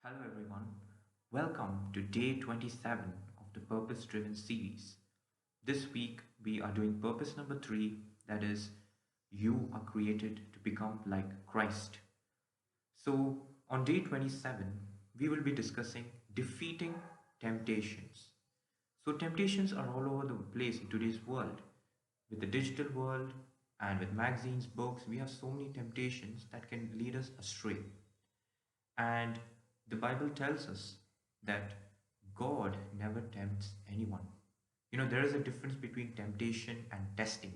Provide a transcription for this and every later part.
Hello everyone. Welcome to day 27 of the Purpose Driven series. This week we are doing purpose number 3, that is, you are created to become like Christ. So, on day 27, we will be discussing defeating temptations. So, temptations are all over the place in today's world. With the digital world and with magazines, books, we have so many temptations that can lead us astray. And the Bible tells us that God never tempts anyone. There is a difference between temptation and testing.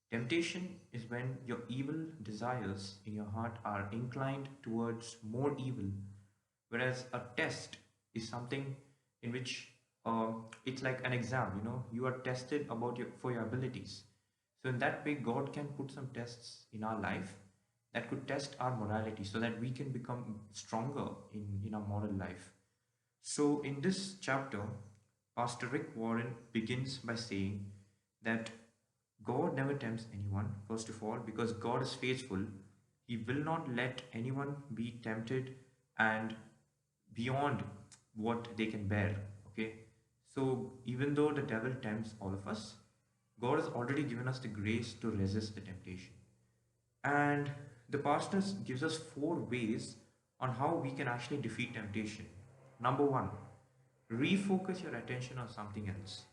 Temptation is when your evil desires in your heart are inclined towards more evil, whereas a test is something in which it's like an exam. You are tested about for your abilities. So in that way, God can put some tests in our life that could test our morality so that we can become stronger in our moral life. So in this chapter, Pastor Rick Warren begins by saying that God never tempts anyone, first of all, because God is faithful. He will not let anyone be tempted and beyond what they can bear. Okay. So even though the devil tempts all of us, God has already given us the grace to resist the temptation. And the pastor gives us 4 ways on how we can actually defeat temptation. Number one, refocus your attention on something else.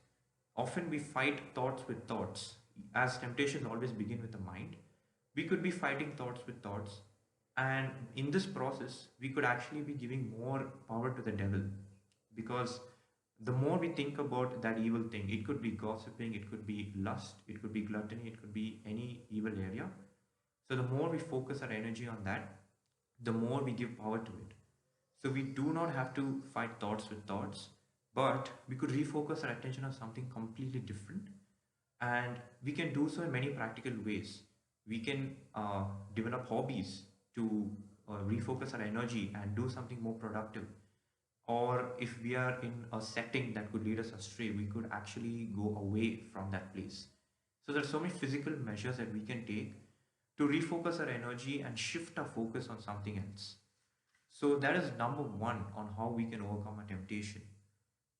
Often we fight thoughts with thoughts. As temptations always begin with the mind, we could be fighting thoughts with thoughts. And in this process, we could actually be giving more power to the devil. Because the more we think about that evil thing, it could be gossiping, it could be lust, it could be gluttony, it could be any evil area. So the more we focus our energy on that, the more we give power to it. So we do not have to fight thoughts with thoughts, but we could refocus our attention on something completely different. And we can do so in many practical ways. We can develop hobbies to refocus our energy and do something more productive. Or if we are in a setting that could lead us astray, we could actually go away from that place. So there are so many physical measures that we can take to refocus our energy and shift our focus on something else. So that is number one on how we can overcome a temptation.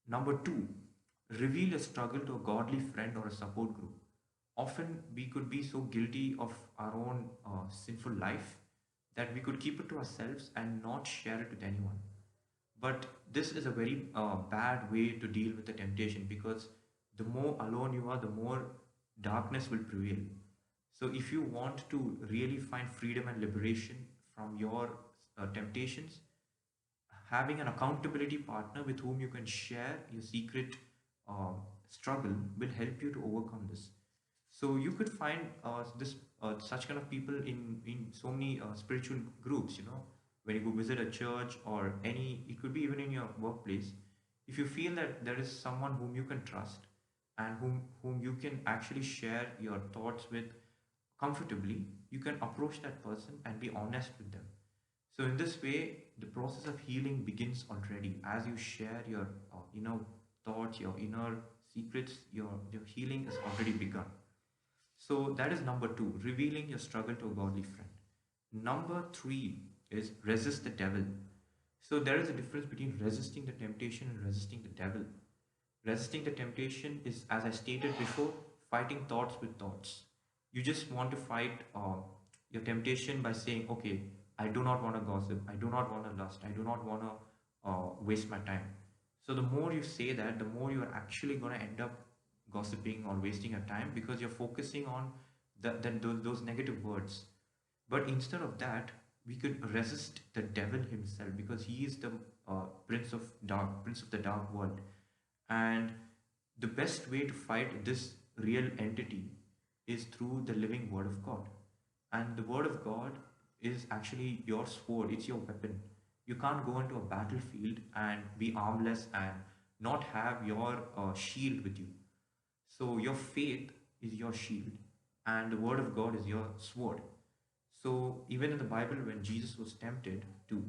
Number two, reveal a struggle to a godly friend or a support group. Often we could be so guilty of our own sinful life that we could keep it to ourselves and not share it with anyone. But this is a very bad way to deal with the temptation, because the more alone you are, the more darkness will prevail. So, if you want to really find freedom and liberation from your temptations, having an accountability partner with whom you can share your secret uh, struggle will help you to overcome this. So you could find this such kind of people in so many spiritual groups. When you go visit a church or any, it could be even in your workplace. If you feel that there is someone whom you can trust and whom you can actually share your thoughts with comfortably, you can approach that person and be honest with them. So in this way, the process of healing begins already. As you share your inner thoughts, your inner secrets, your healing is already begun. So that is number two, revealing your struggle to a godly friend. Number three is resist the devil. So there is a difference between resisting the temptation and resisting the devil. Resisting the temptation is, as I stated before, fighting thoughts with thoughts. You just want to fight your temptation by saying, okay, I do not want to gossip, I do not want to lust, I do not want to waste my time. So the more you say that, the more you are actually going to end up gossiping or wasting your time, because you're focusing on those negative words. But instead of that, we could resist the devil himself, because he is the prince of the dark world. And the best way to fight this real entity is through the living word of God. And the word of God is actually your sword, it's your weapon. You can't go into a battlefield and be armless and not have your shield with you. So your faith is your shield, and the word of God is your sword. So even in the Bible, when Jesus was tempted to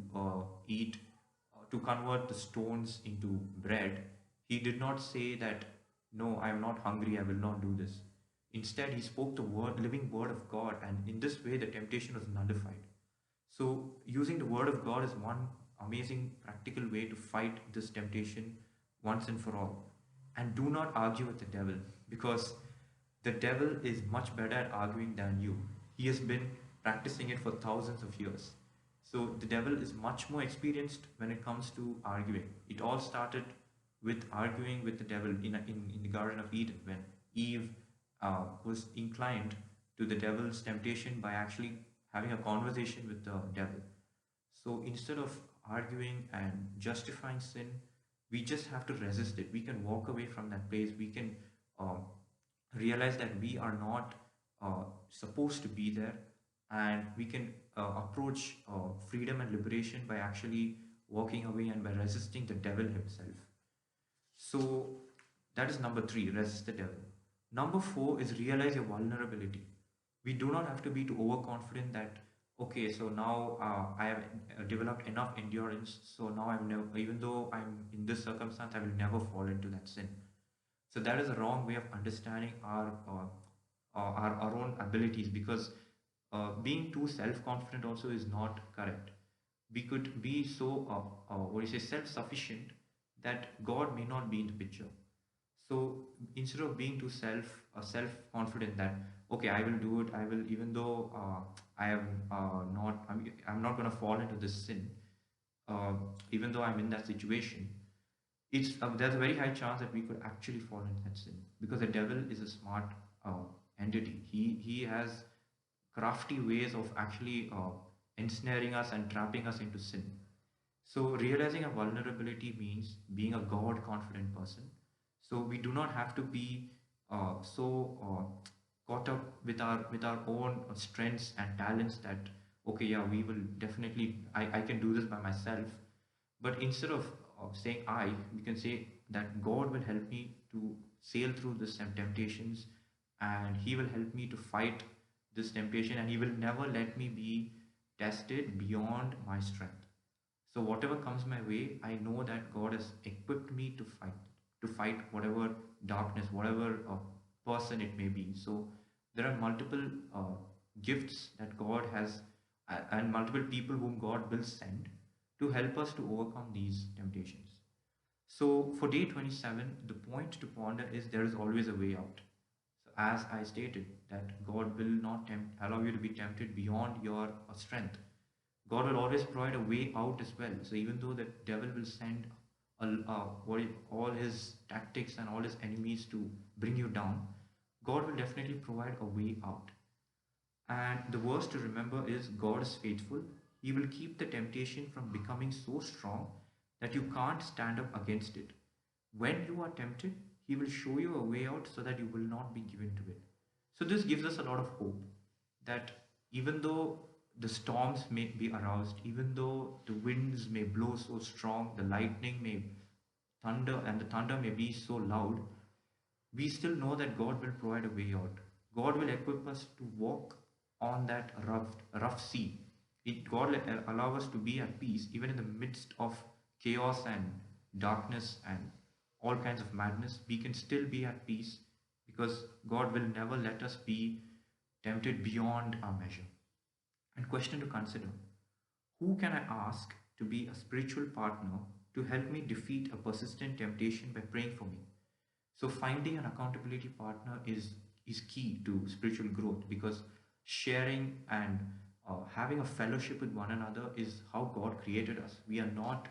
to convert the stones into bread, he did not say that, no, I am not hungry, I will not do this. Instead, he spoke the living word of God, and in this way, the temptation was nullified. So using the word of God is one amazing practical way to fight this temptation once and for all. And do not argue with the devil, because the devil is much better at arguing than you. He has been practicing it for thousands of years. So the devil is much more experienced when it comes to arguing. It all started with arguing with the devil in the Garden of Eden, when Eve was inclined to the devil's temptation by actually having a conversation with the devil. So instead of arguing and justifying sin, we just have to resist it. We can walk away from that place. We can um, realize that we are not supposed to be there, and we can approach freedom and liberation by actually walking away and by resisting the devil himself. So that is number three, resist the devil. Number four is realize your vulnerability. We do not have to be too overconfident that, okay, so now I have developed enough endurance, so now I'm never, even though I'm in this circumstance, I will never fall into that sin. So that is a wrong way of understanding our own abilities, because being too self-confident also is not correct. We could be so what do you say, self-sufficient, that God may not be in the picture. So instead of being too self-confident that, okay, I will do it, I will, even though I am not, I'm not going to fall into this sin, uh, even though I'm in that situation. It's there's a very high chance that we could actually fall into that sin, because the devil is a smart entity. He has crafty ways of actually ensnaring us and trapping us into sin. So realizing a vulnerability means being a God confident person. So we do not have to be caught up with our own strengths and talents that, okay, yeah, we will definitely, I can do this by myself. But instead of saying I, we can say that God will help me to sail through this temptations, and He will help me to fight this temptation, and He will never let me be tested beyond my strength. So whatever comes my way, I know that God has equipped me to fight whatever darkness, whatever person it may be. So there are multiple gifts that God has, and multiple people whom God will send to help us to overcome these temptations. So for day 27, the point to ponder is there is always a way out. So as I stated, that God will not allow you to be tempted beyond your strength. God will always provide a way out as well. So even though the devil will send all his tactics and all his enemies to bring you down, God will definitely provide a way out. And the verse to remember is God is faithful. He will keep the temptation from becoming so strong that you can't stand up against it. When you are tempted, He will show you a way out so that you will not be given to it. So this gives us a lot of hope that even though the storms may be aroused, even though the winds may blow so strong, the lightning may thunder, and the thunder may be so loud, we still know that God will provide a way out. God will equip us to walk on that rough sea. God will allow us to be at peace even in the midst of chaos and darkness and all kinds of madness. We can still be at peace because God will never let us be tempted beyond our measure. And question to consider: who can I ask to be a spiritual partner to help me defeat a persistent temptation by praying for me? So finding an accountability partner is key to spiritual growth, because sharing and having a fellowship with one another is how God created us. We are not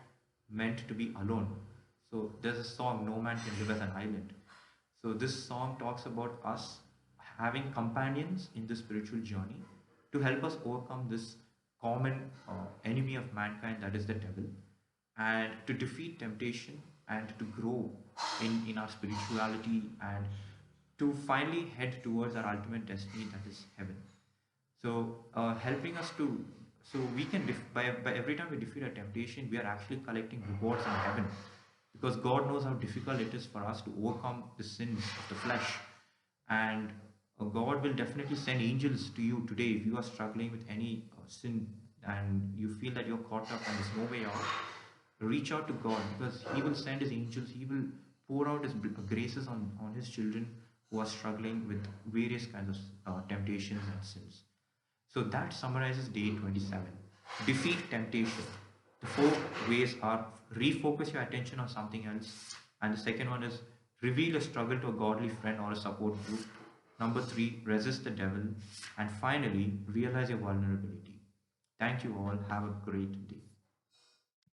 meant to be alone. So there's a song, "No man can live as an island." So this song talks about us having companions in the spiritual journey to help us overcome this common enemy of mankind, that is the devil, and to defeat temptation and to grow in our spirituality, and to finally head towards our ultimate destiny, that is heaven. So helping us to, so we can by every time we defeat a temptation, we are actually collecting rewards in heaven, because God knows how difficult it is for us to overcome the sins of the flesh. And God will definitely send angels to you today if you are struggling with any sin and you feel that you're caught up and there's no way out. Reach out to God, because He will send His angels. He will pour out His graces on His children who are struggling with various kinds of temptations and sins. So that summarizes day 27. Defeat temptation. The four ways are: refocus your attention on something else. And the second one is reveal a struggle to a godly friend or a support group. Number three, resist the devil. And finally, realize your vulnerability. Thank you all. Have a great day.